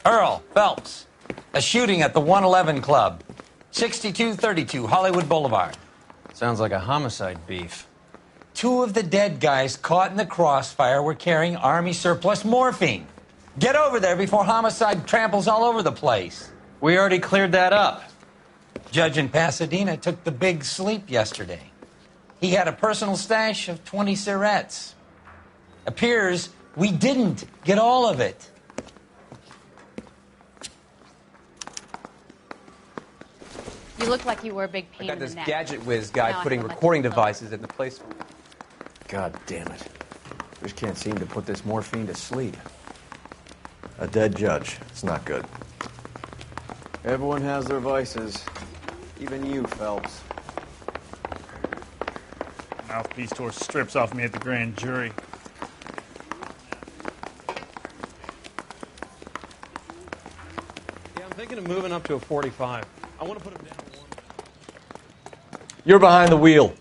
Earl Phelps, a shooting at the 111 Club, 6232 Hollywood Boulevard. Sounds like a homicide beef. Two of the dead guys caught in the crossfire were carrying Army surplus morphine. Get over there before homicide tramples all over the place. We already cleared that up. Judge in Pasadena took the big sleep yesterday. He had a personal stash of 20 cigarettes. Appears we didn't get all of it. You look like you were a big pain I got in the this neck. gadget whiz guy Now I putting feel like recording it's devices in the place. God damn it. Just can't seem to put this morphine to sleep. A dead judge. It's not good. Everyone has their vices. Even you, Phelps. Mouthpiece tore strips off me at the grand jury. Yeah, I'm thinking of moving up to a 45. I want to put him down one. You're behind the wheel.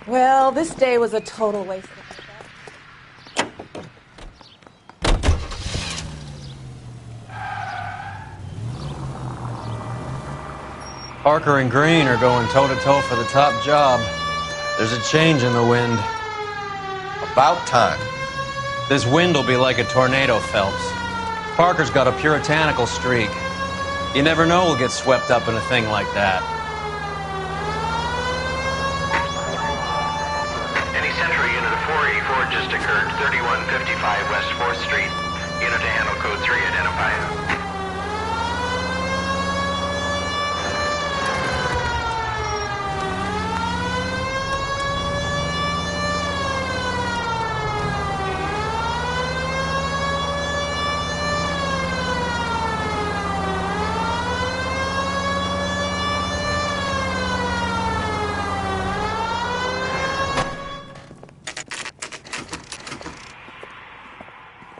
Well, this day was a total waste of Parker and Green are going toe-to-toe for the top job. There's a change in the wind. About time. This wind will be like a tornado, Phelps. Parker's got a puritanical streak. You never know we'll get swept up in a thing like that. Any Central unit of 484 just occurred, 3155 West 4th Street. Unit to handle code 3, identify.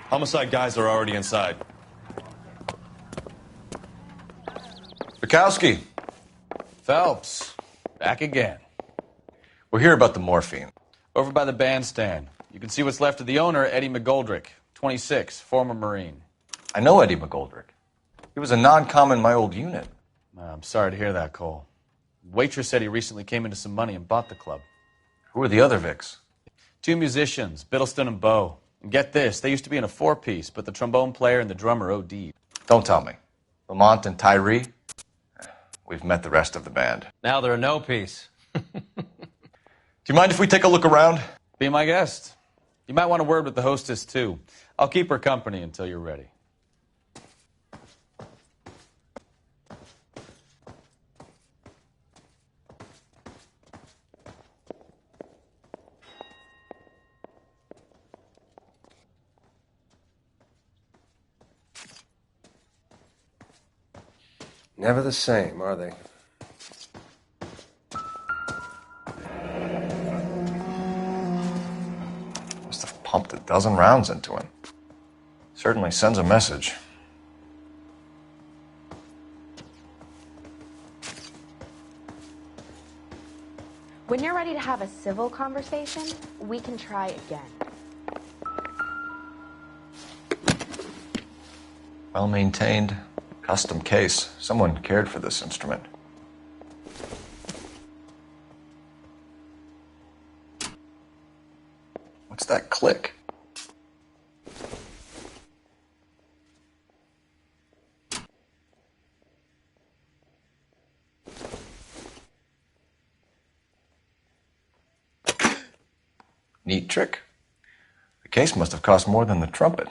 Homicide guys are already inside. Bukowski. Phelps, back again. We're here about the morphine. Over by the bandstand. You can see what's left of the owner, Eddie McGoldrick, 26, former Marine. I know Eddie McGoldrick. He was a non-com in my old unit. I'm sorry to hear that, Cole. Waitress said he recently came into some money and bought the club. Who are the other Vics? Two musicians, Biddleston and Bowe. And get this, they used to be in a four-piece, but the trombone player and the drummer OD'd. Don't tell me. Lamont and Tyree? We've met the rest of the band. Now they're a no-piece. Do you mind if we take a look around? Be my guest. You might want a word with the hostess, too. I'll keep her company until you're ready. Never the same, are they? Must have pumped a dozen rounds into him. Certainly sends a message. When you're ready to have a civil conversation, we can try again. Well maintained, Custom case. Someone cared for this instrument. What's that click? Neat trick. The case must have cost more than the trumpet.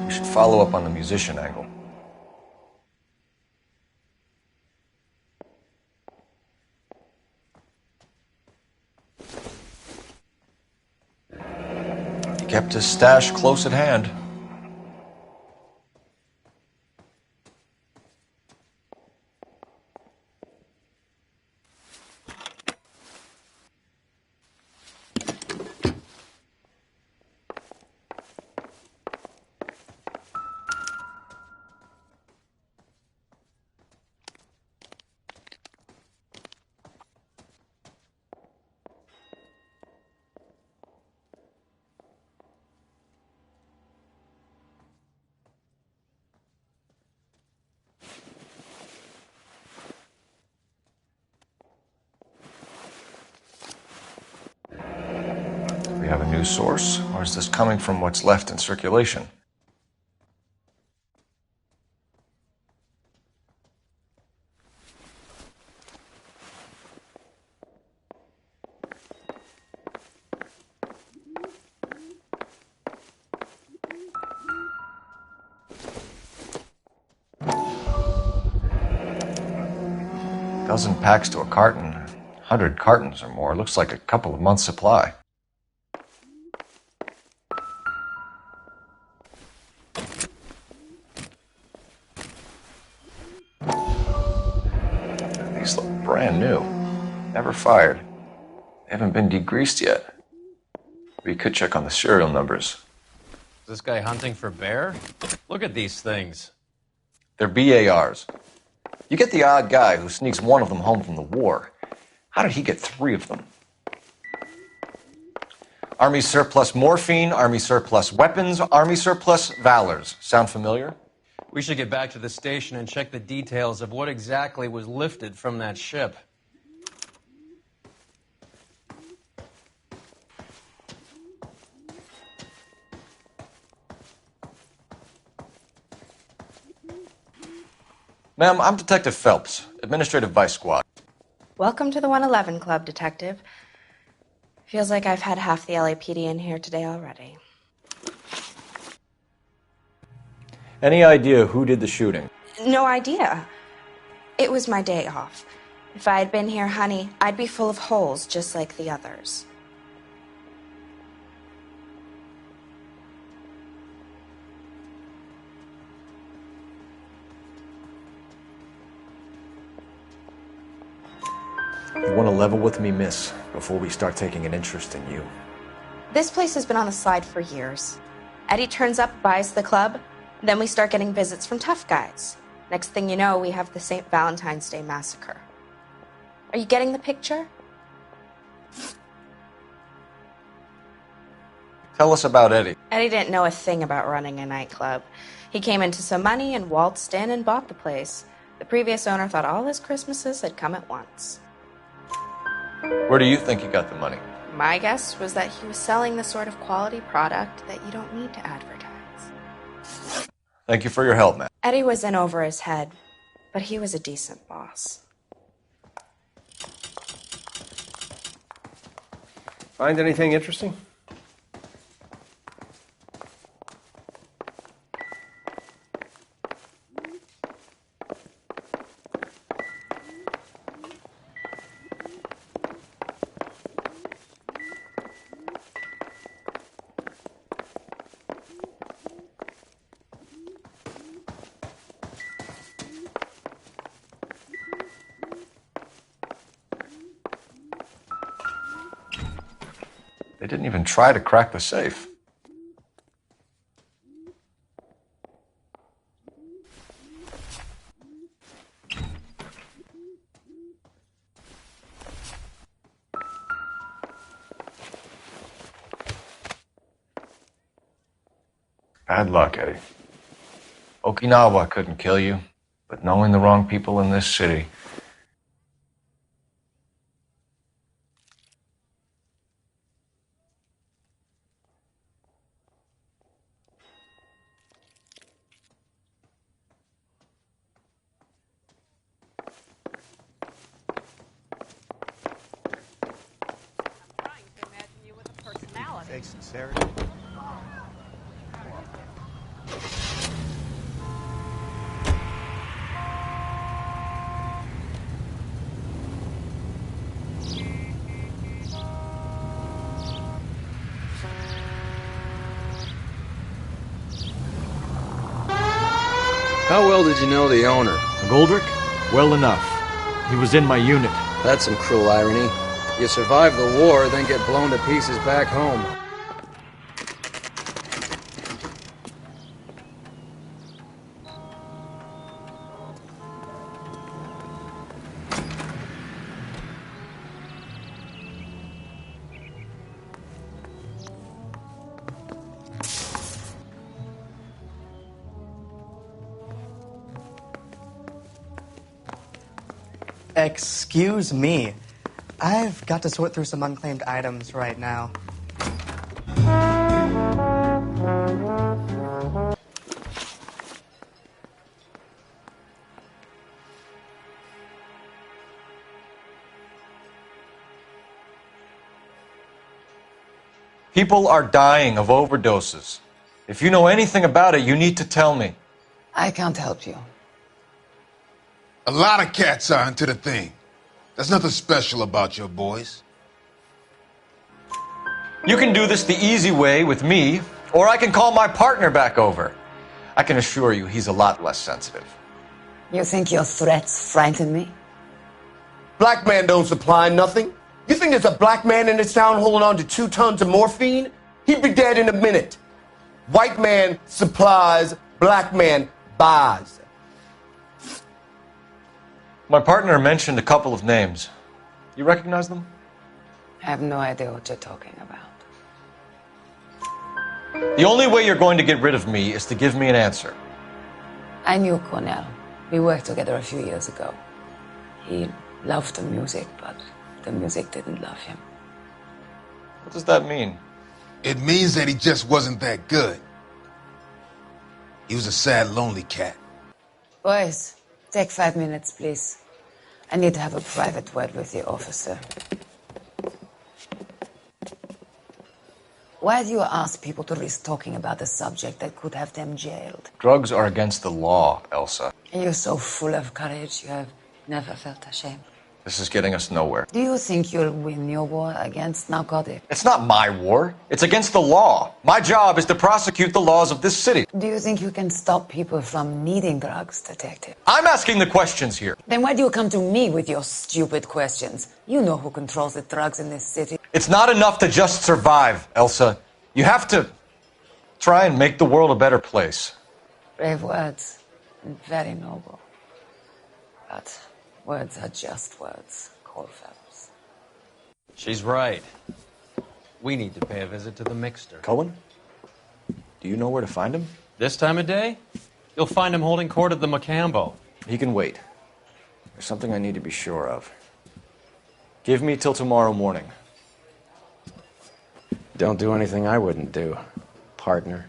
We should follow up on the musician angle. He kept his stash close at hand. We have a new source, or is this coming from what's left in circulation? Dozen packs to a carton, 100 cartons or more. Looks like a couple of months' supply. These look brand new. Never fired. They haven't been degreased yet. We could check on the serial numbers. Is this guy hunting for bear? Look at these things. They're BARs. You get the odd guy who sneaks one of them home from the war. How did he get 3 of them? Army surplus morphine, Army surplus weapons, Army surplus valors. Sound familiar? We should get back to the station and check the details of what exactly was lifted from that ship. Ma'am, I'm Detective Phelps, Administrative Vice Squad. Welcome to the 111 Club, Detective. Feels like I've had half the LAPD in here today already. Any idea who did the shooting? No idea. It was my day off. If I had been here, honey, I'd be full of holes just like the others. You want to level with me, miss, before we start taking an interest in you. This place has been on the slide for years. Eddie turns up, buys the club, then we start getting visits from tough guys. Next thing you know, we have the St. Valentine's Day massacre. Are you getting the picture? Tell us about Eddie. Eddie didn't know a thing about running a nightclub. He came into some money and waltzed in and bought the place. The previous owner thought all his Christmases had come at once. Where do you think he got the money? My guess was that he was selling the sort of quality product that you don't need to advertise. Thank you for your help, man. Eddie was in over his head, but he was a decent boss. Find anything interesting? They didn't even try to crack the safe. Bad luck, Eddie. Okinawa couldn't kill you, but knowing the wrong people in this city. Fake sincerity. How well did you know the owner? Goldrick? Well enough. He was in my unit. That's some cruel irony. You survive the war, then get blown to pieces back home. Excuse me. I've got to sort through some unclaimed items right now. People are dying of overdoses. If you know anything about it, you need to tell me. I can't help you. A lot of cats are into the thing. There's nothing special about your boys. You can do this the easy way with me, or I can call my partner back over. I can assure you he's a lot less sensitive. You think your threats frighten me? Black man don't supply nothing. You think there's a black man in this town holding on to 2 tons of morphine? He'd be dead in a minute. White man supplies, black man buys. My partner mentioned a couple of names. You recognize them? I have no idea what you're talking about. The only way you're going to get rid of me is to give me an answer. I knew Cornell. We worked together a few years ago. He loved the music, but the music didn't love him. What does that mean? It means that he just wasn't that good. He was a sad, lonely cat. Boys, take 5 minutes, please. I need to have a private word with the officer. Why do you ask people to risk talking about a subject that could have them jailed? Drugs are against the law, Elsa. And you're so full of courage, you have never felt ashamed. This is getting us nowhere. Do you think you'll win your war against narcotics? It's not my war. It's against the law. My job is to prosecute the laws of this city. Do you think you can stop people from needing drugs, detective? I'm asking the questions here. Then why do you come to me with your stupid questions? You know who controls the drugs in this city. It's not enough to just survive, Elsa. You have to try and make the world a better place. Brave words, and very noble. But words are just words, Coalfellows. She's right. We need to pay a visit to the Mixter. Cohen? Do you know where to find him? This time of day? You'll find him holding court at the Macambo. He can wait. There's something I need to be sure of. Give me till tomorrow morning. Don't do anything I wouldn't do, partner.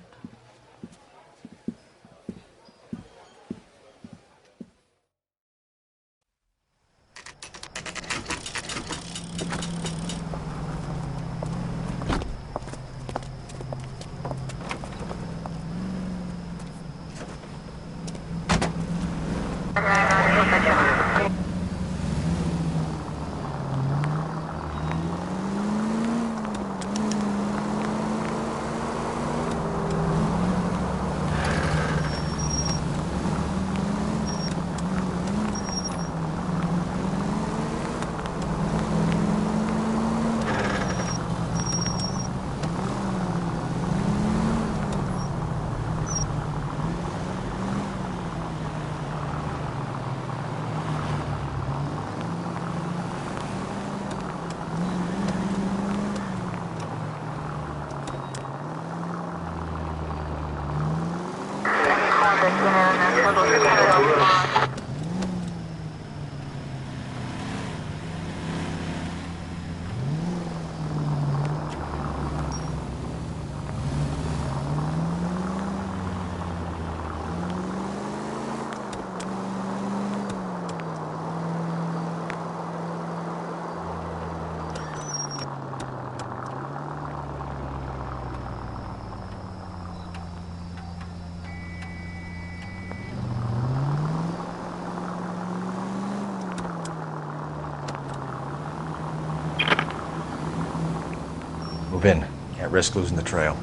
Move in. Can't risk losing the trail.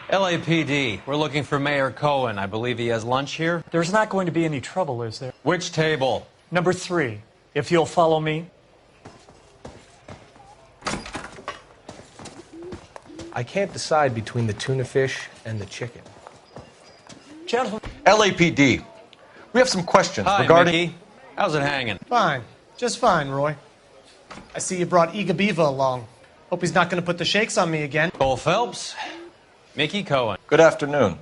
LAPD, we're looking for Mayor Cohen. I believe he has lunch here. There's not going to be any trouble, is there? Which table? Number 3, if you'll follow me. I can't decide between the tuna fish and the chicken. Gentlemen. LAPD, we have some questions Hi, regarding... Mickey. How's it hanging? Fine. Just fine, Roy. I see you brought Iga Beaver along. Hope he's not going to put the shakes on me again. Cole Phelps. Mickey Cohen. Good afternoon.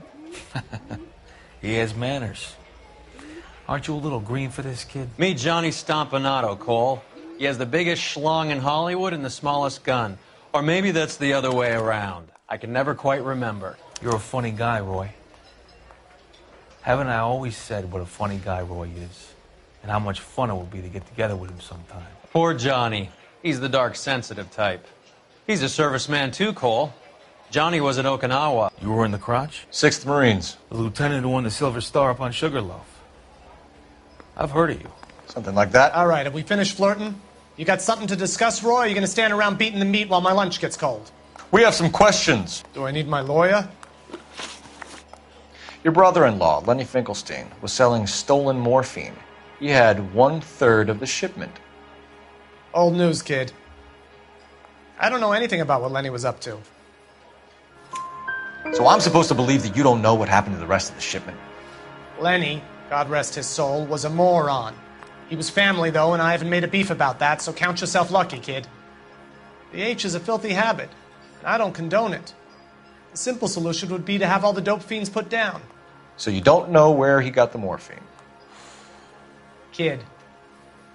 He has manners. Aren't you a little green for this kid? Meet Johnny Stompanato, Cole. He has the biggest schlong in Hollywood and the smallest gun. Or maybe that's the other way around. I can never quite remember. You're a funny guy, Roy. Haven't I always said what a funny guy Roy is? And how much fun it would be to get together with him sometime. Poor Johnny. He's the dark, sensitive type. He's a serviceman too, Cole. Johnny was at Okinawa. You were in the crotch? 6th Marines. The lieutenant who won the Silver Star up on Sugarloaf. I've heard of you. Something like that. All right, have we finished flirting? You got something to discuss, Roy, or are you going to stand around beating the meat while my lunch gets cold? We have some questions. Do I need my lawyer? Your brother-in-law, Lenny Finkelstein, was selling stolen morphine. He had 1/3 of the shipment. Old news, kid. I don't know anything about what Lenny was up to. So I'm supposed to believe that you don't know what happened to the rest of the shipment? Lenny, God rest his soul, was a moron. He was family, though, and I haven't made a beef about that, so count yourself lucky, kid. The H is a filthy habit, and I don't condone it. The simple solution would be to have all the dope fiends put down. So you don't know where he got the morphine? Kid,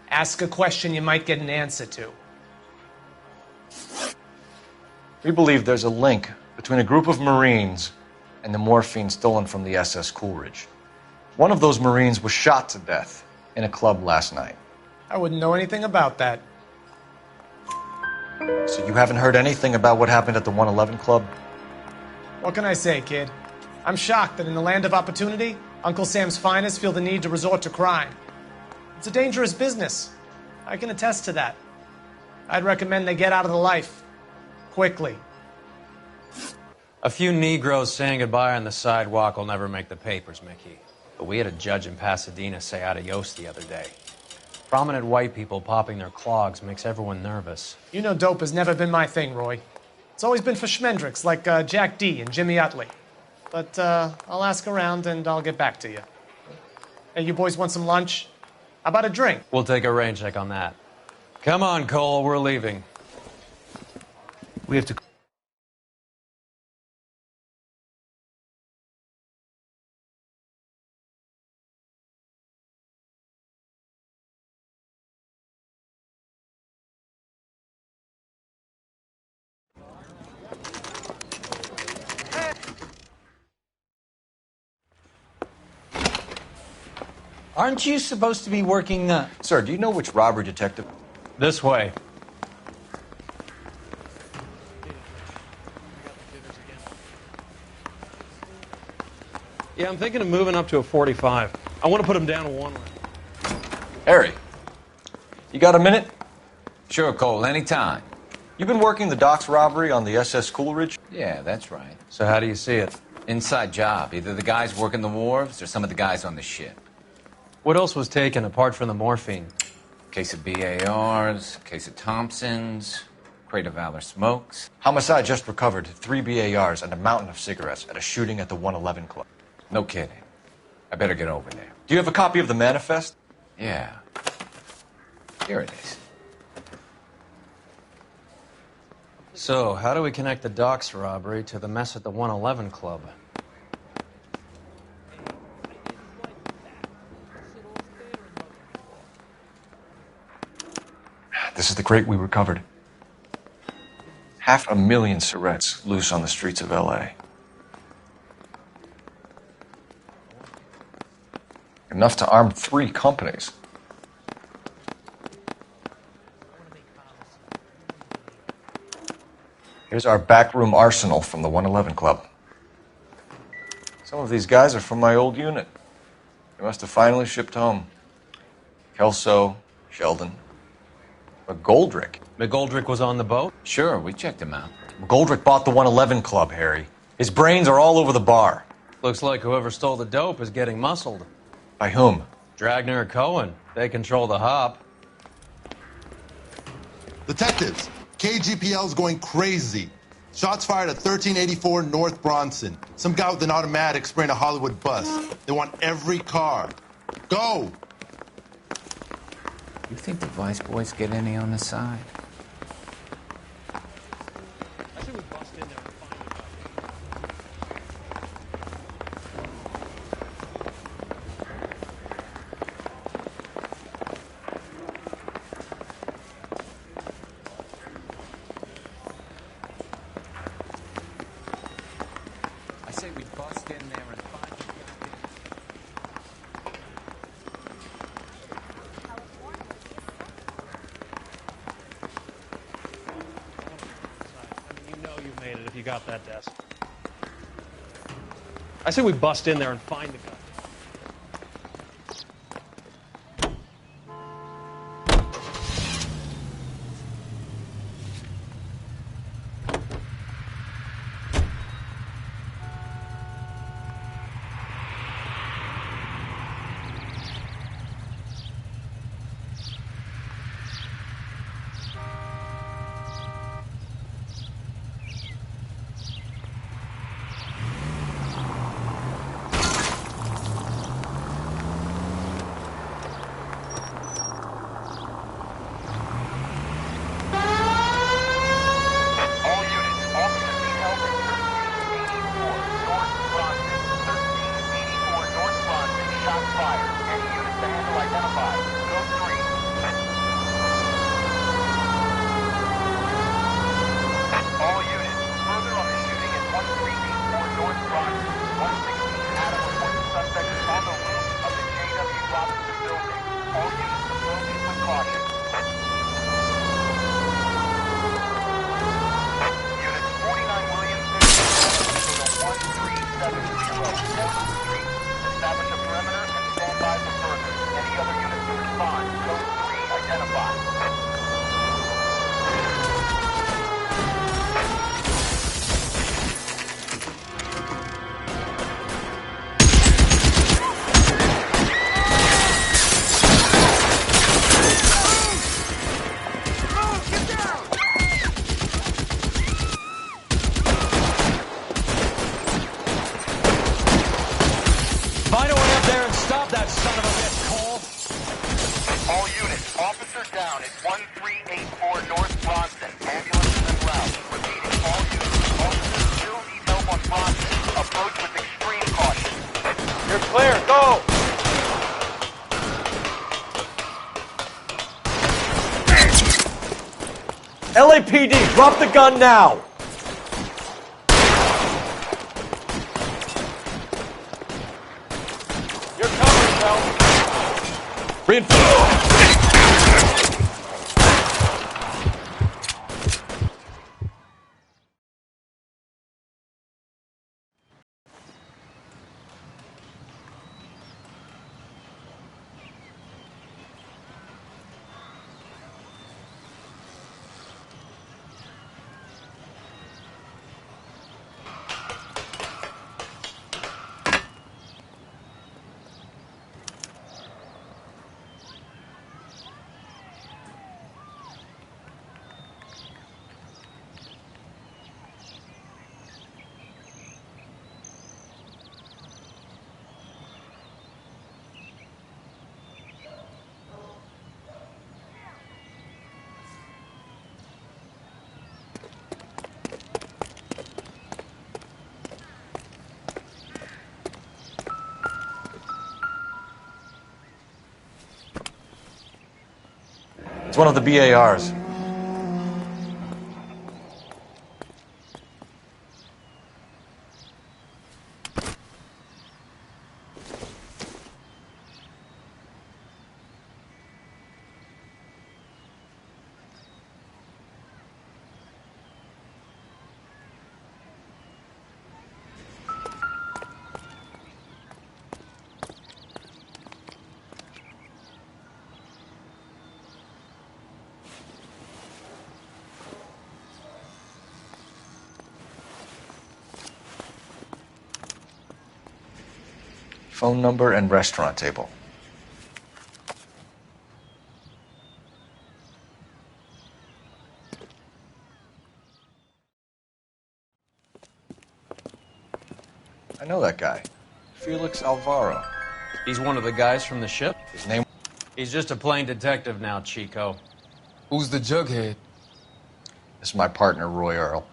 ask a question you might get an answer to. We believe there's a link between a group of Marines and the morphine stolen from the SS Coolidge. One of those Marines was shot to death in a club last night. I wouldn't know anything about that. So you haven't heard anything about what happened at the 111 Club? What can I say, kid? I'm shocked that in the land of opportunity, Uncle Sam's finest feel the need to resort to crime. It's a dangerous business. I can attest to that. I'd recommend they get out of the life. Quickly. A few Negroes saying goodbye on the sidewalk will never make the papers, Mickey. But we had a judge in Pasadena say adios the other day. Prominent white people popping their clogs makes everyone nervous. You know dope has never been my thing, Roy. It's always been for schmendricks like Jack D. and Jimmy Utley. But I'll ask around and I'll get back to you. Hey, you boys want some lunch? How about a drink? We'll take a rain check on that. Come on, Cole, we're leaving. We have to... Aren't you supposed to be working the... Sir, do you know which robbery detective? This way. Yeah, I'm thinking of moving up to a 45. I want to put him down to one line. Harry, you got a minute? Sure, Cole, anytime. You've been working the docks robbery on the SS Coleridge? Yeah, that's right. So how do you see it? Inside job. Either the guys working the wharves or some of the guys on the ship. What else was taken apart from the morphine? Case of BARs, case of Thompsons, crate of Valor smokes. Homicide just recovered 3 BARs and a mountain of cigarettes at a shooting at the 111 Club. No kidding. I better get over there. Do you have a copy of the manifest? Yeah. Here it is. So, how do we connect the docks robbery to the mess at the 111 Club? This is the crate we recovered. 500,000 cigarettes loose on the streets of L.A. Enough to arm 3 companies. Here's our backroom arsenal from the 111 Club. Some of these guys are from my old unit. They must have finally shipped home. Kelso, Sheldon, McGoldrick. McGoldrick was on the boat? Sure, we checked him out. McGoldrick bought the 111 Club, Harry. His brains are all over the bar. Looks like whoever stole the dope is getting muscled. By whom? Dragner or Cohen. They control the hop. Detectives, KGPL's going crazy. Shots fired at 1384 North Bronson. Some guy with an automatic spraying a Hollywood bus. They want every car. Go! You think the Vice boys get any on the side? I say we bust in there and find the If you got that desk. I say we bust in there and find the guy. Find a way up there and stop that son of a... You're clear. Go! LAPD, drop the gun now! You're covered, pal. Reinforce. It's one of the BARs. Phone number and restaurant table. I know that guy. Felix Alvaro. He's one of the guys from the ship? His name? He's just a plain detective now, Chico. Who's the jughead? This is my partner, Roy Earl.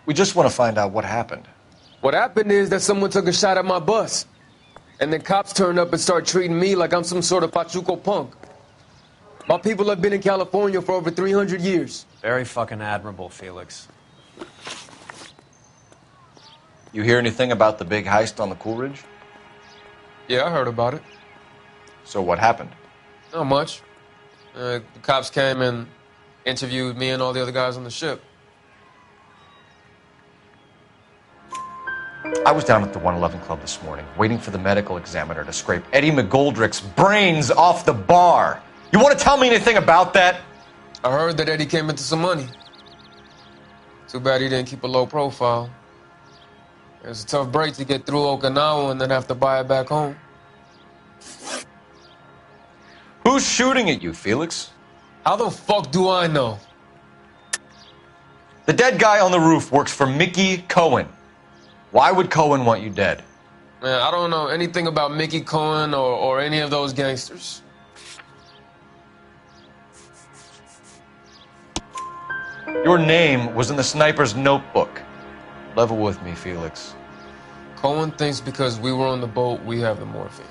We just want to find out what happened. What happened is that someone took a shot at my bus. And then cops turned up and start treating me like I'm some sort of Pachuco punk. My people have been in California for over 300 years. Very fucking admirable, Felix. You hear anything about the big heist on the Coolidge? Yeah, I heard about it. So what happened? Not much. The cops came and interviewed me and all the other guys on the ship. I was down at the 111 Club this morning, waiting for the medical examiner to scrape Eddie McGoldrick's brains off the bar. You want to tell me anything about that? I heard that Eddie came into some money. Too bad he didn't keep a low profile. It was a tough break to get through Okinawa and then have to buy it back home. Who's shooting at you, Felix? How the fuck do I know? The dead guy on the roof works for Mickey Cohen. Why would Cohen want you dead? Man, I don't know anything about Mickey Cohen or any of those gangsters. Your name was in the sniper's notebook. Level with me, Felix. Cohen thinks because we were on the boat, we have the morphine.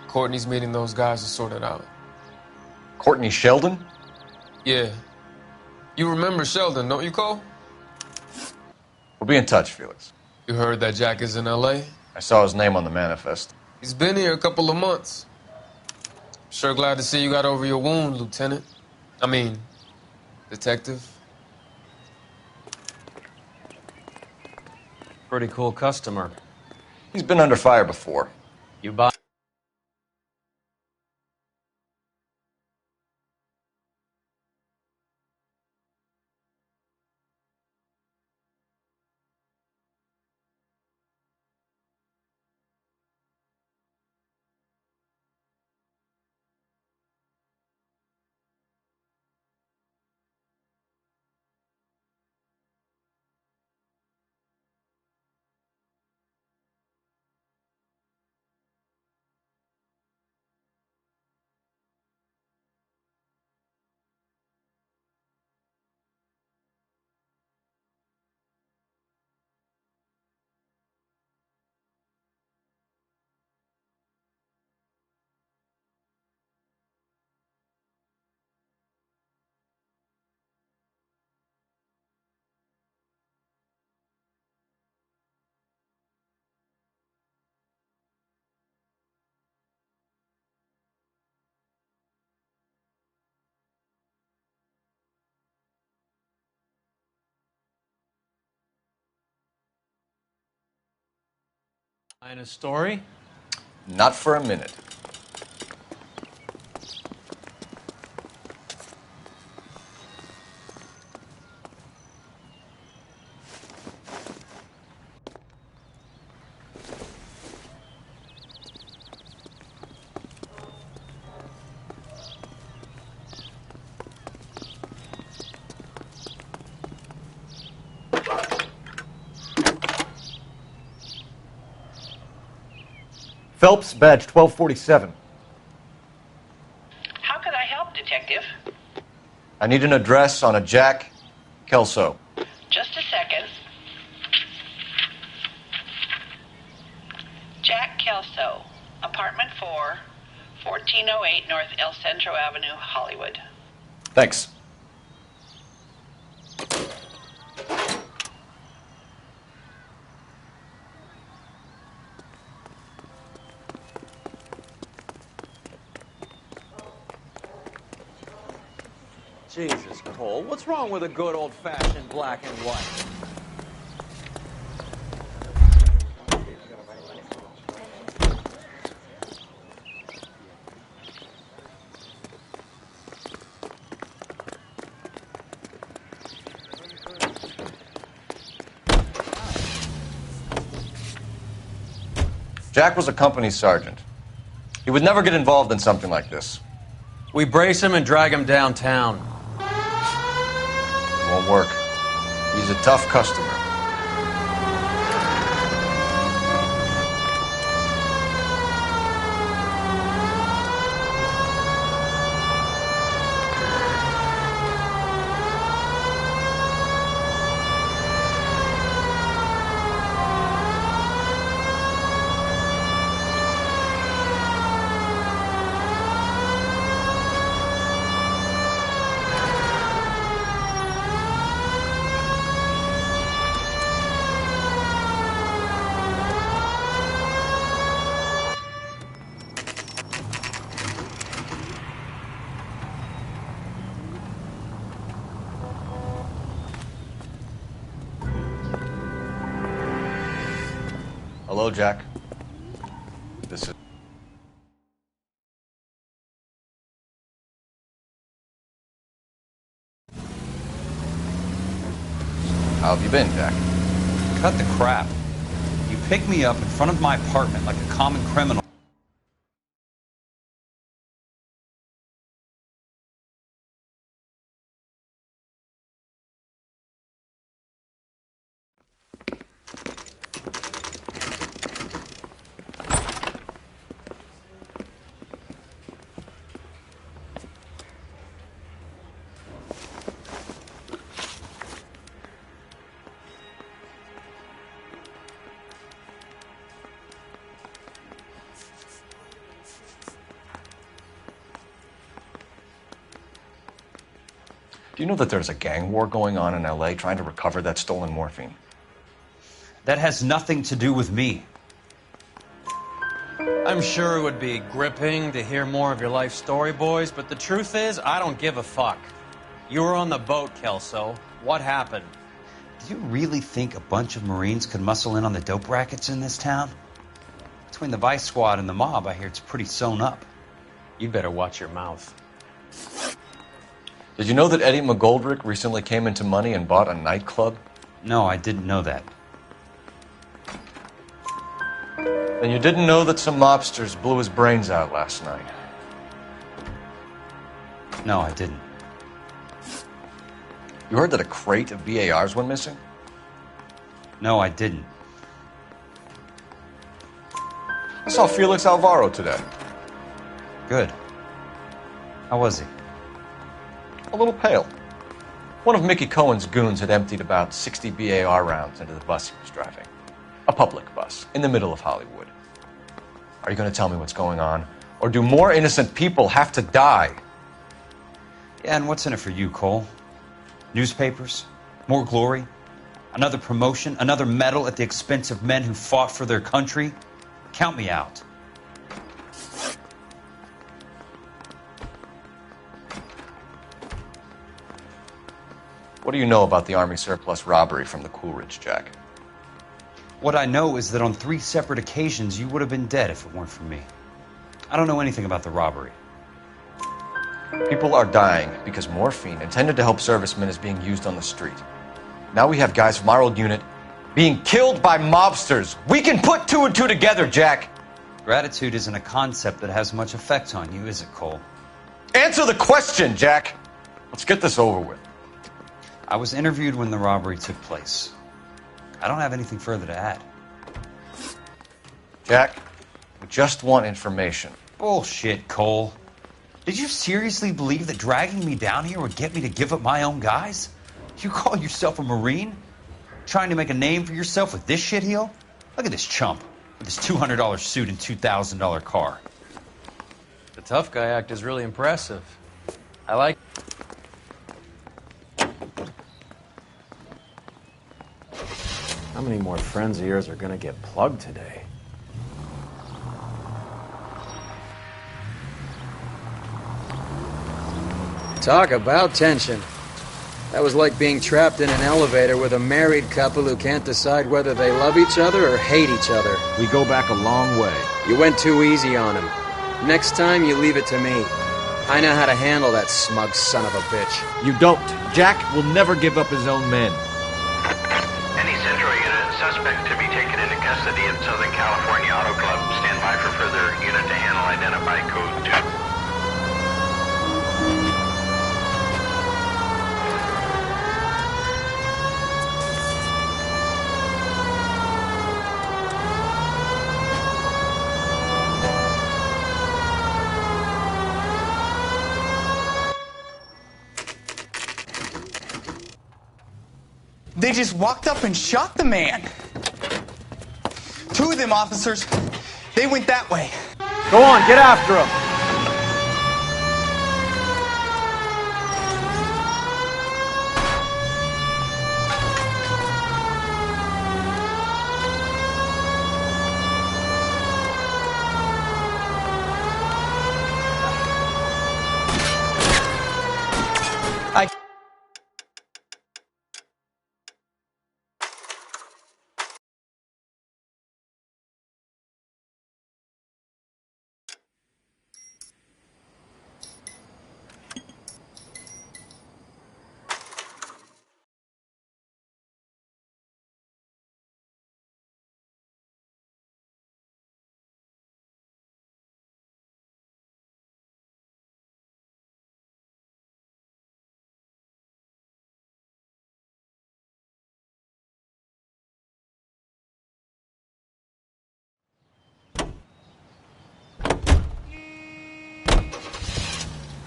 Courtney's meeting those guys to sort it out. Courtney Sheldon? Yeah. You remember Sheldon, don't you, Cole? We'll be in touch, Felix. You heard that Jack is in L.A.? I saw his name on the manifest. He's been here a couple of months. Sure glad to see you got over your wound, Lieutenant. I mean, Detective. Pretty cool customer. He's been under fire before. You buy... And a story? Not for a minute. Phelps, badge 1247. How can I help, Detective? I need an address on a Jack Kelso. Just a second. Jack Kelso, apartment 4, 1408 North El Centro Avenue, Hollywood. Thanks. Jesus, Cole, what's wrong with a good old-fashioned black and white? Jack was a company sergeant. He would never get involved in something like this. We brace him and drag him downtown. It won't work. He's a tough customer. Hello, Jack. This is... How have you been, Jack? Cut the crap. You picked me up in front of my apartment like a common criminal. Do you know that there's a gang war going on in LA trying to recover that stolen morphine? That has nothing to do with me. I'm sure it would be gripping to hear more of your life story, boys, but the truth is, I don't give a fuck. You were on the boat, Kelso. What happened? Do you really think a bunch of Marines could muscle in on the dope rackets in this town? Between the Vice Squad and the mob, I hear it's pretty sewn up. You'd better watch your mouth. Did you know that Eddie McGoldrick recently came into money and bought a nightclub? No, I didn't know that. And you didn't know that some mobsters blew his brains out last night? No, I didn't. You heard that a crate of BARs went missing? No, I didn't. I saw Felix Alvaro today. Good. How was he? A little pale. One of Mickey Cohen's goons had emptied about 60 BAR rounds into the bus he was driving. A public bus, in the middle of Hollywood. Are you going to tell me what's going on? Or do more innocent people have to die? Yeah, and what's in it for you, Cole? Newspapers? More glory? Another promotion? Another medal at the expense of men who fought for their country? Count me out. What do you know about the Army surplus robbery from the Coolidge, Jack? What I know is that on 3 separate occasions, you would have been dead if it weren't for me. I don't know anything about the robbery. People are dying because morphine intended to help servicemen is being used on the street. Now we have guys from our old unit being killed by mobsters. We can put 2 and 2 together, Jack. Gratitude isn't a concept that has much effect on you, is it, Cole? Answer the question, Jack. Let's get this over with. I was interviewed when the robbery took place. I don't have anything further to add. Jack, we just want information. Bullshit, Cole. Did you seriously believe that dragging me down here would get me to give up my own guys? You call yourself a Marine? Trying to make a name for yourself with this shitheel? Look at this chump with his $200 suit and $2,000 car. The tough guy act is really impressive. I like... How many more friends of yours are gonna get plugged today? Talk about tension. That was like being trapped in an elevator with a married couple who can't decide whether they love each other or hate each other. We go back a long way. You went too easy on him. Next time, you leave it to me. I know how to handle that smug son of a bitch. You don't. Jack will never give up his own men. Any Central unit suspect to be taken into custody at Southern California Auto Club. Stand by for further unit to handle identify code 2. They just walked up and shot the man. 2 of them officers, they went that way. Go on, get after him.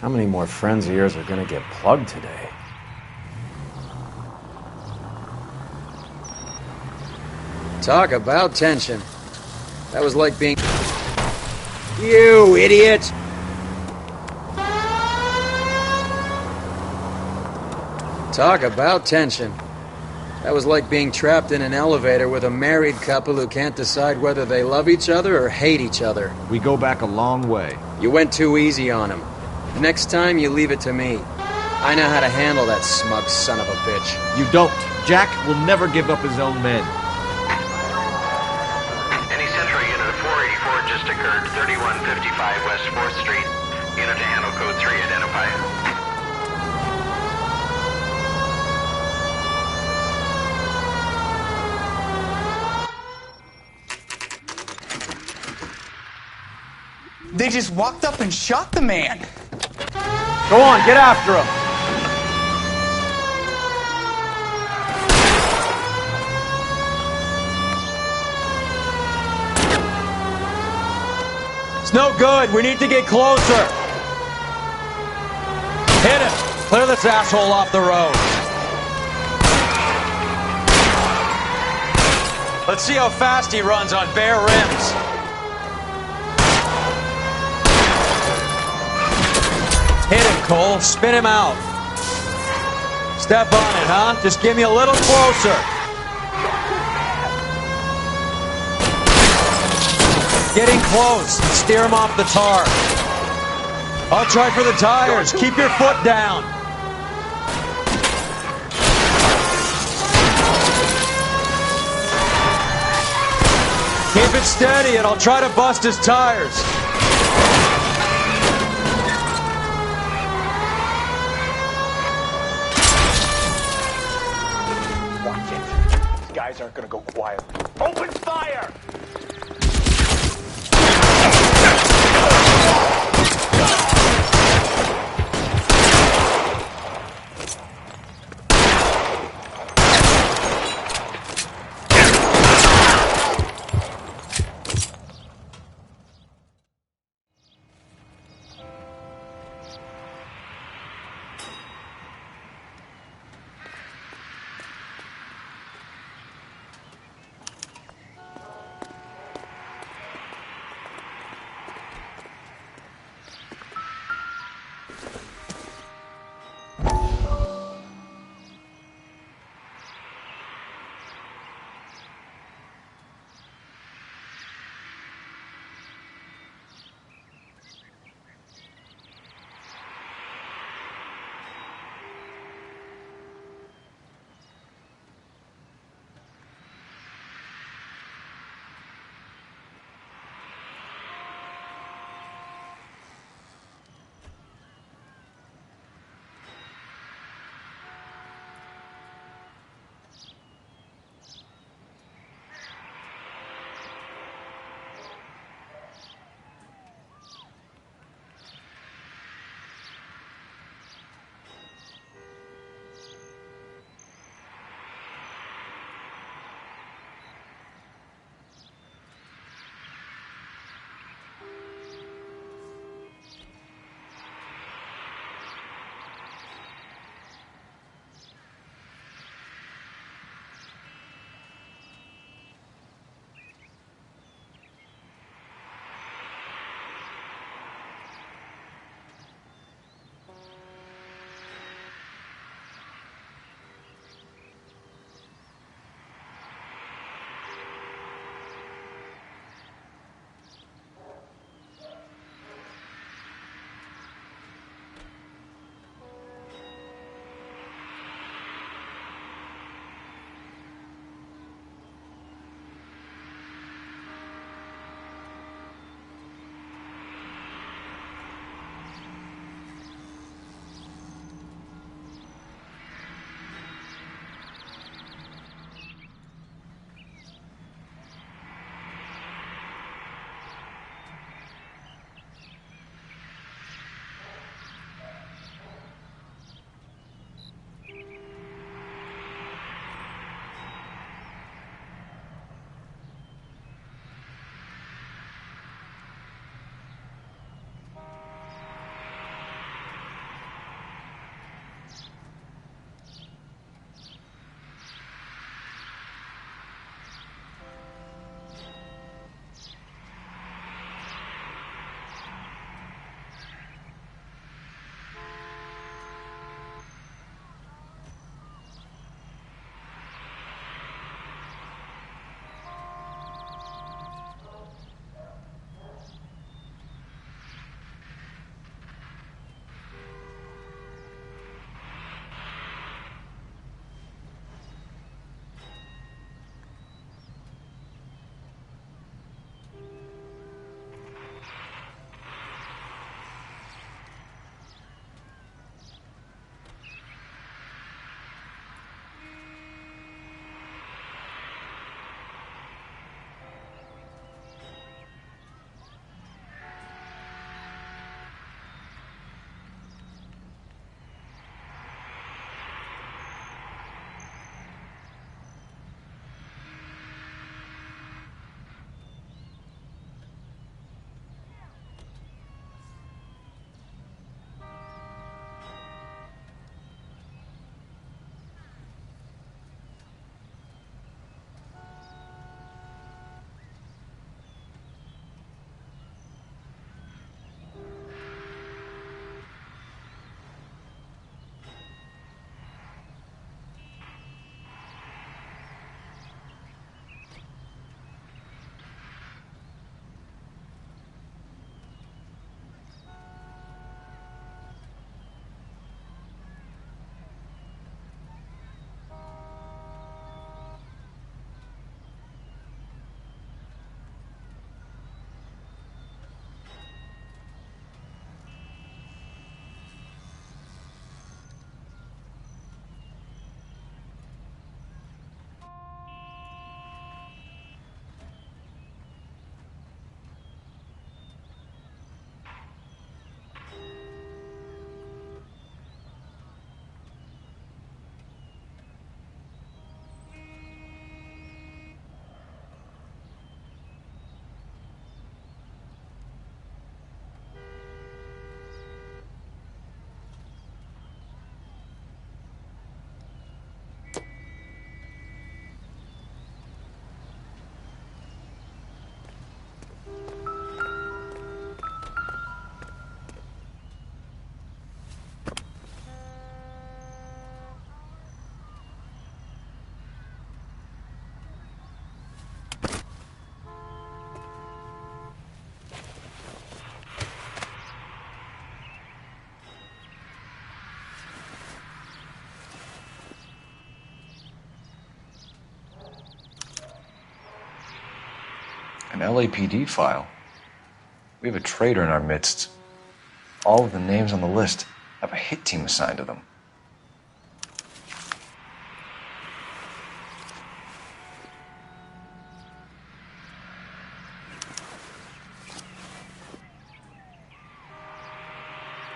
How many more friends of yours are gonna get plugged today? Talk about tension. That was like being... You idiot! Talk about tension. That was like being trapped in an elevator with a married couple who can't decide whether they love each other or hate each other. We go back a long way. You went too easy on him. Next time, you leave it to me. I know how to handle that smug son of a bitch. You don't. Jack will never give up his own men. Any Central unit of 484 just occurred, 3155 West 4th Street. Unit to handle code 3, identify. They just walked up and shot the man. Go on, get after him. It's no good. We need to get closer. Hit him. Clear this asshole off the road. Let's see how fast he runs on bare rims. Hit him, Cole. Spin him out. Step on it, huh? Just give me a little closer. Getting close. Steer him off the tar. I'll try for the tires. Keep your foot down. Keep it steady and I'll try to bust his tires. Watch it. These guys aren't gonna go quietly. Open fire! LAPD file? We have a traitor in our midst. All of the names on the list have a hit team assigned to them.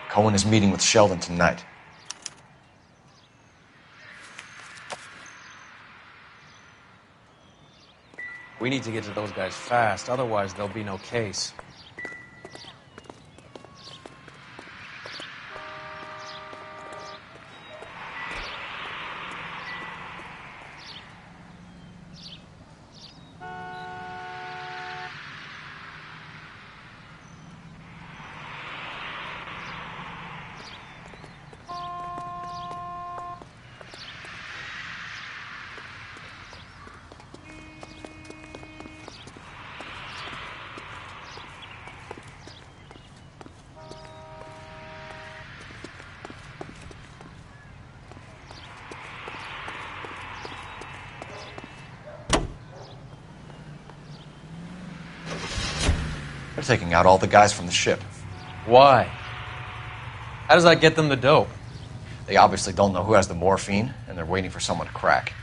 Cohen is meeting with Sheldon tonight. We need to get to those guys fast, otherwise there'll be no case. They're taking out all the guys from the ship. Why? How does that get them the dope? They obviously don't know who has the morphine, and they're waiting for someone to crack.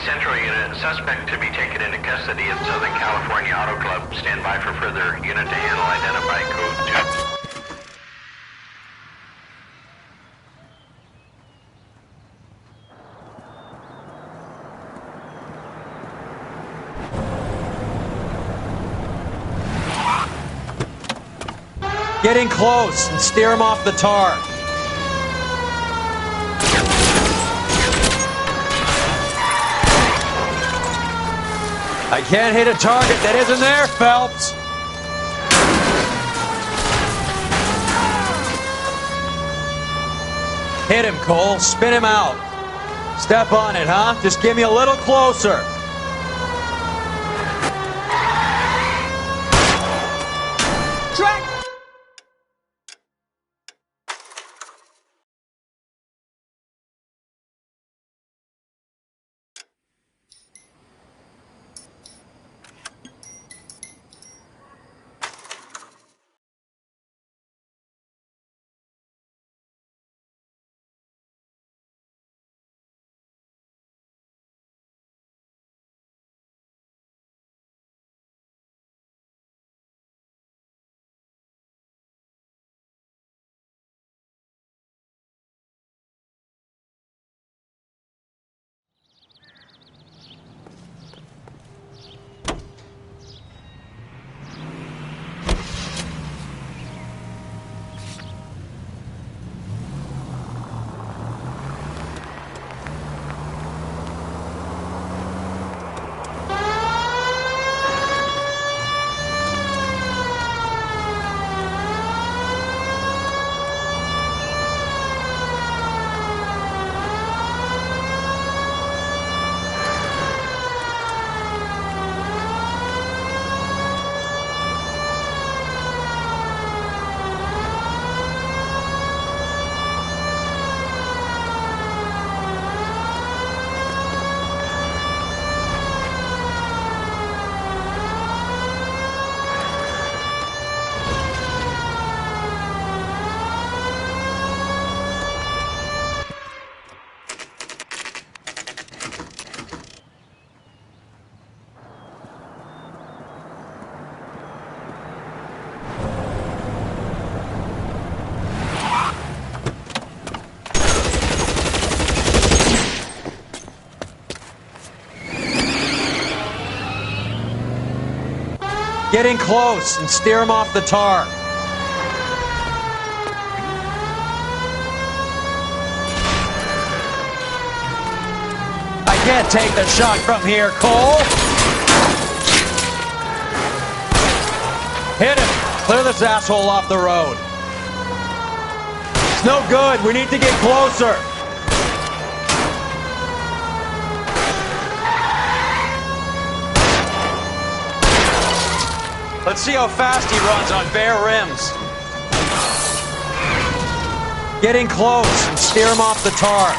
Central unit, suspect to be taken into custody at Southern California Auto Club. Stand by for further unit to handle. Identify code 2. Get in close and steer him off the tar. I can't hit a target that isn't there, Phelps. Hit him, Cole. Spin him out. Step on it, huh? Just give me a little closer. Get in close and steer him off the tar. I can't take the shot from here, Cole. Hit him. Clear this asshole off the road. It's no good. We need to get closer. Let's see how fast he runs on bare rims. Get in close and steer him off the tar.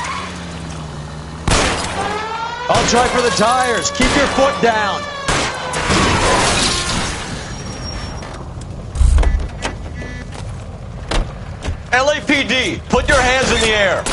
I'll try for the tires. Keep your foot down. LAPD, put your hands in the air.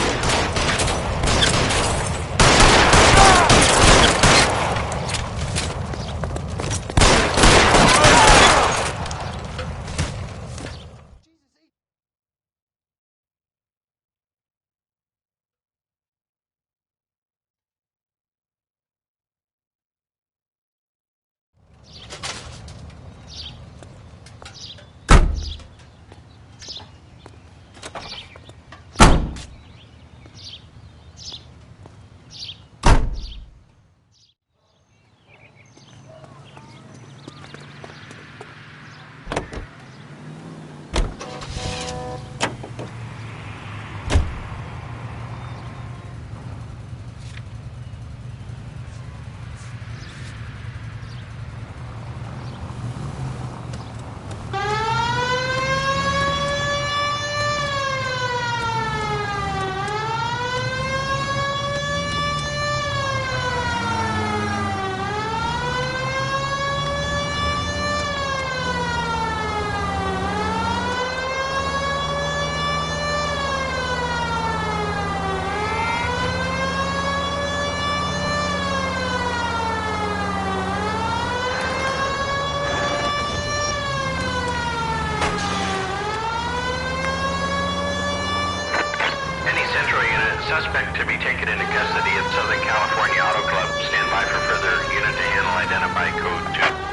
Suspect to be taken into custody at Southern California Auto Club. Stand by for further unit to handle. Identify code 2.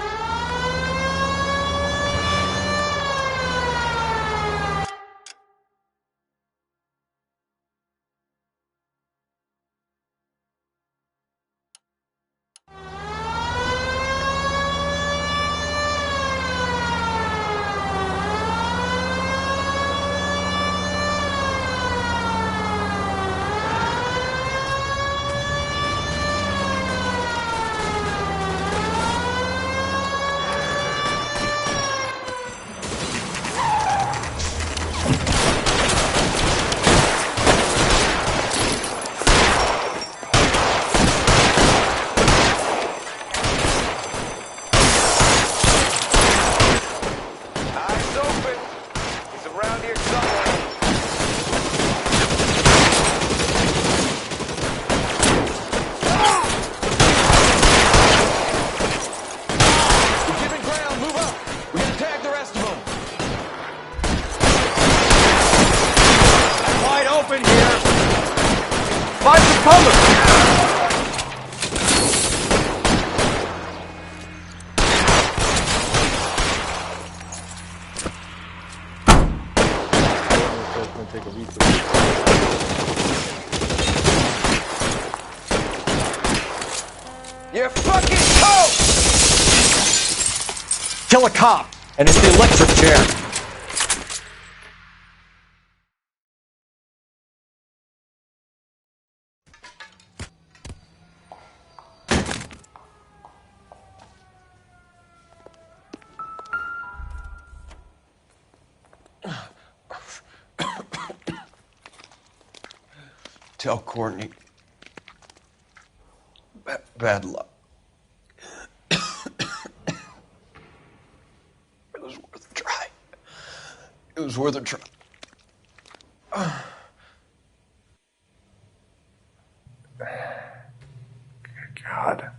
You're fucking coke! Kill a cop, and it's the electric chair. Tell Courtney. Bad luck. It was worth a try. It was worth a try. God.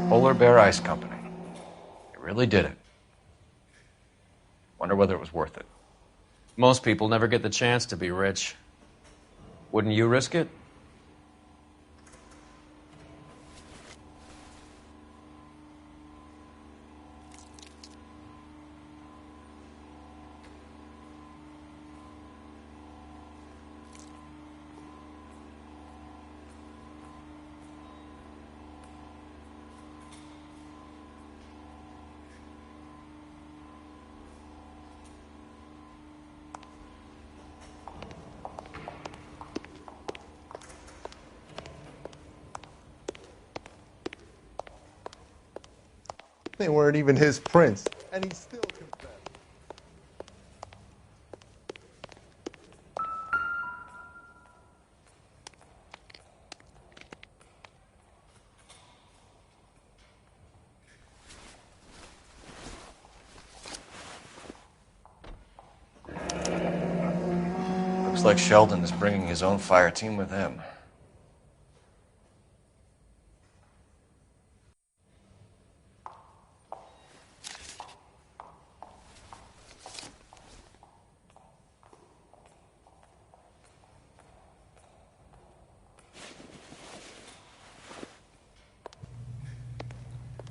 Polar Bear Ice Company. They really did it. Wonder whether it was worth it. Most people never get the chance to be rich. Wouldn't you risk it? They weren't even his prints, and he still confessed. Looks like Sheldon is bringing his own fire team with him.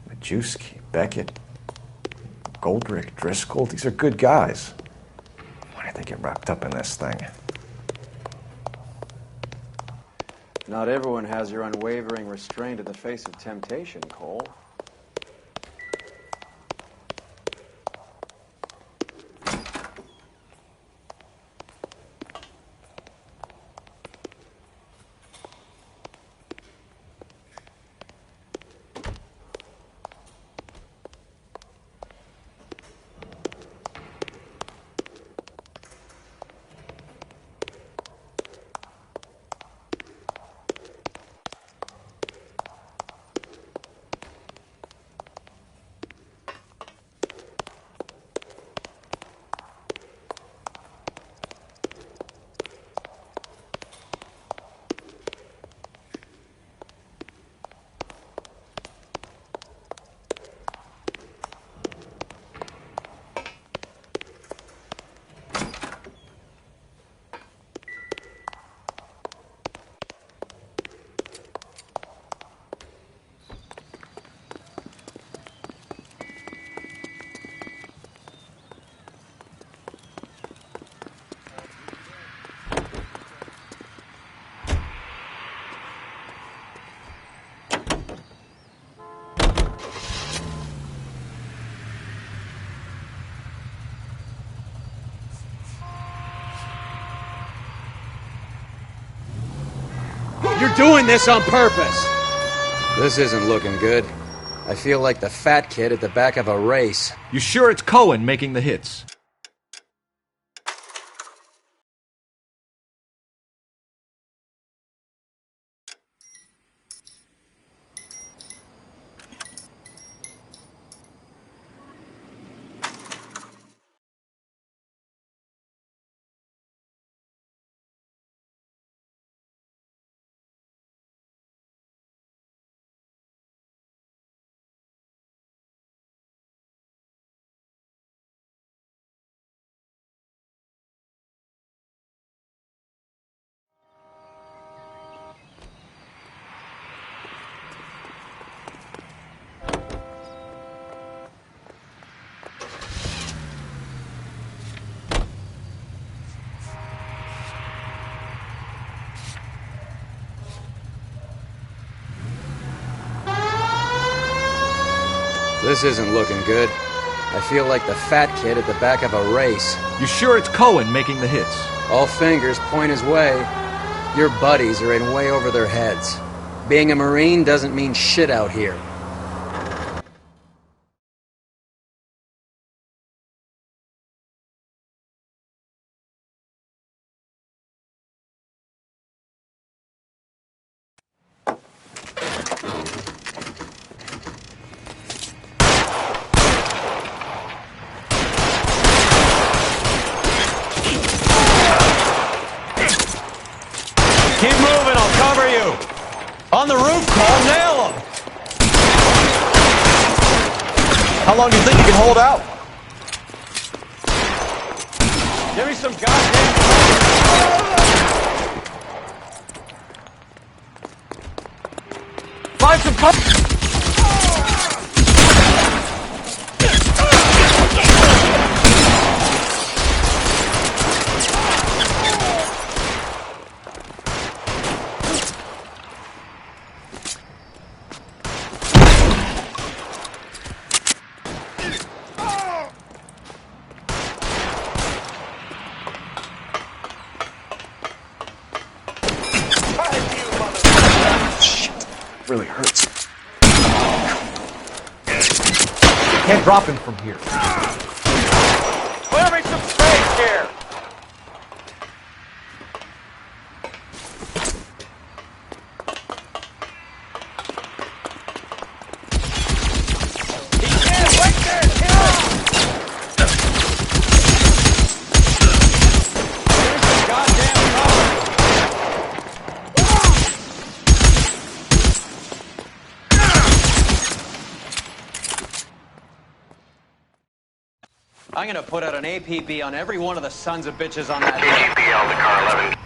Majewski, Beckett, Goldrick, Driscoll, these are good guys. Why did they get wrapped up in this thing? Not everyone has your unwavering restraint in the face of temptation, Cole. You're doing this on purpose! This isn't looking good. I feel like the fat kid at the back of a race. You sure it's Cohen making the hits? This isn't looking good. I feel like the fat kid at the back of a race. You sure it's Cohen making the hits? All fingers point his way. Your buddies are in way over their heads. Being a Marine doesn't mean shit out here. Keep moving, I'll cover you. On the roof, Cole, nail him. How long do you think you can hold out? Give me some goddamn. Find some cover. Really hurts. Can't drop him from here. Clear me some space here! I'm gonna put out an APB on every one of the sons of bitches on that. AGPL to car 11.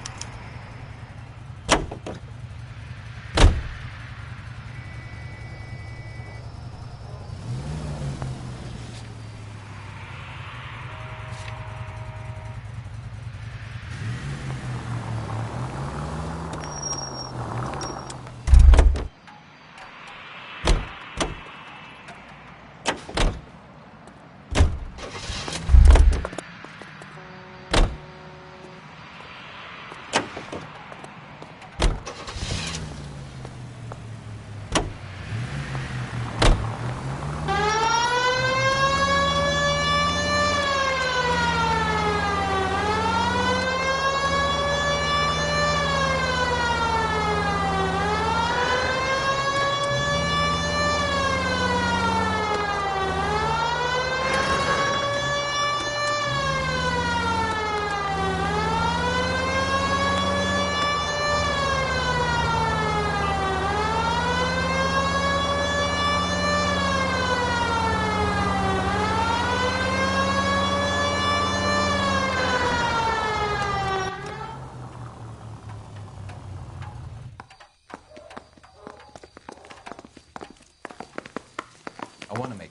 I want to make.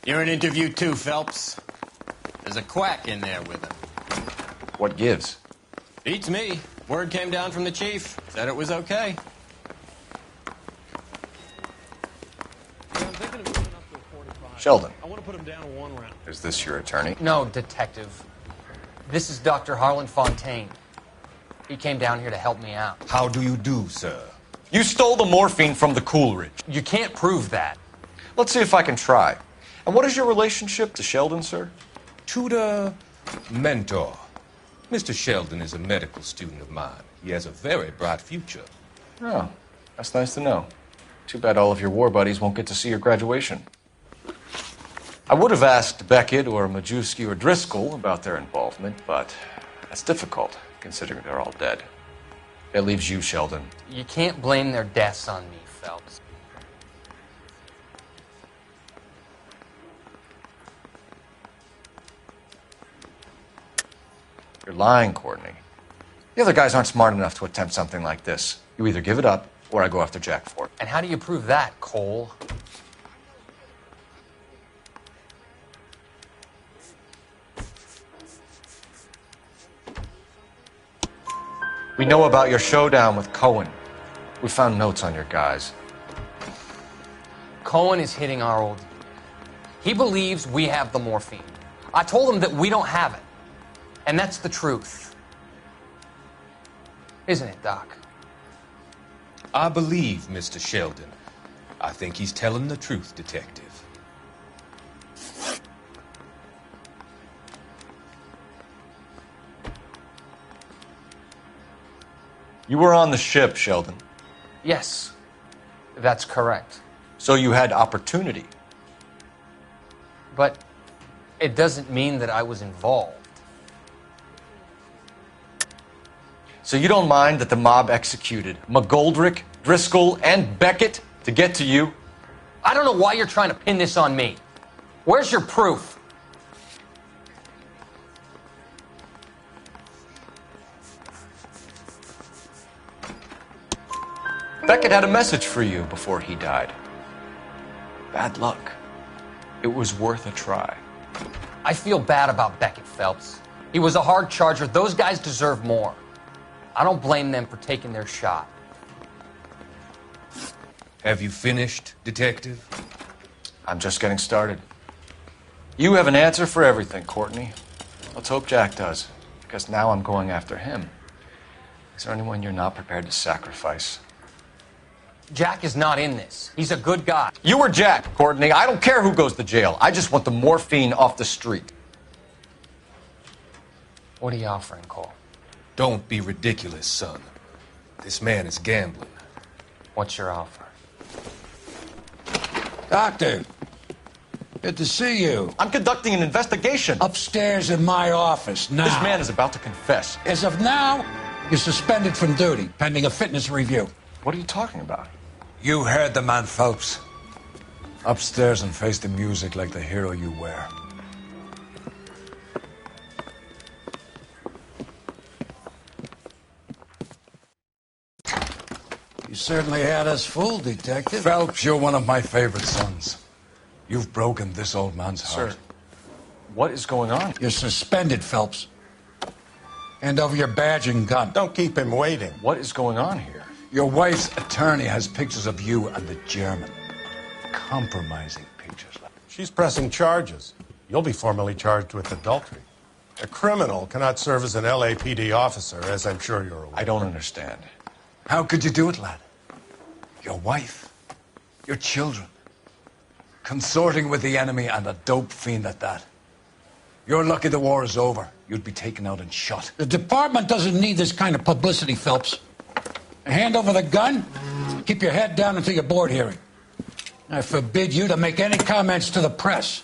You're in interview too, Phelps. There's a quack in there with him. What gives? Beats me. Word came down from the chief. Said it was okay. Sheldon. I want to put him down 1 round. Is this your attorney? No, detective. This is Dr. Harlan Fontaine. He came down here to help me out. How do you do, sir? You stole the morphine from the Coolidge. You can't prove that. Let's see if I can try. And what is your relationship to Sheldon, sir? Tutor, mentor. Mr. Sheldon is a medical student of mine. He has a very bright future. Oh, that's nice to know. Too bad all of your war buddies won't get to see your graduation. I would have asked Beckett or Majewski or Driscoll about their involvement, but that's difficult, considering they're all dead. That leaves you, Sheldon. You can't blame their deaths on me, Phelps. You're lying, Courtney. The other guys aren't smart enough to attempt something like this. You either give it up, or I go after Jack for it. And how do you prove that, Cole? We know about your showdown with Cohen. We found notes on your guys. Cohen is hitting our old dude. He believes we have the morphine. I told him that we don't have it. And that's the truth. Isn't it, Doc? I believe Mr. Sheldon. I think he's telling the truth, Detective. You were on the ship, Sheldon. Yes, that's correct. So you had opportunity. But it doesn't mean that I was involved. So you don't mind that the mob executed McGoldrick, Driscoll, and Beckett to get to you? I don't know why you're trying to pin this on me. Where's your proof? Beckett had a message for you before he died. Bad luck. It was worth a try. I feel bad about Beckett, Phelps. He was a hard charger. Those guys deserve more. I don't blame them for taking their shot. Have you finished, Detective? I'm just getting started. You have an answer for everything, Courtney. Let's hope Jack does, because now I'm going after him. Is there anyone you're not prepared to sacrifice? Jack is not in this. He's a good guy. You were Jack, Courtney. I don't care who goes to jail. I just want the morphine off the street. What are you offering, Cole? Don't be ridiculous, son. This man is gambling. What's your offer? Doctor, good to see you. I'm conducting an investigation. Upstairs in my office now. This man is about to confess. As of now, you're suspended from duty, pending a fitness review. What are you talking about? You heard the man, Phelps. Upstairs and face the music like the hero you were. You certainly had us fooled, Detective. Phelps, you're one of my favorite sons. You've broken this old man's heart. Sir, what is going on? You're suspended, Phelps. Hand over your badge and gun. Don't keep him waiting. What is going on here? Your wife's attorney has pictures of you and the German. Compromising pictures. She's pressing charges. You'll be formally charged with adultery. A criminal cannot serve as an LAPD officer, as I'm sure you're aware. I don't understand. How could you do it, lad? Your wife, your children, consorting with the enemy and a dope fiend at that. You're lucky the war is over. You'd be taken out and shot. The department doesn't need this kind of publicity, Phelps. Hand over the gun, keep your head down until your board hearing. I forbid you to make any comments to the press.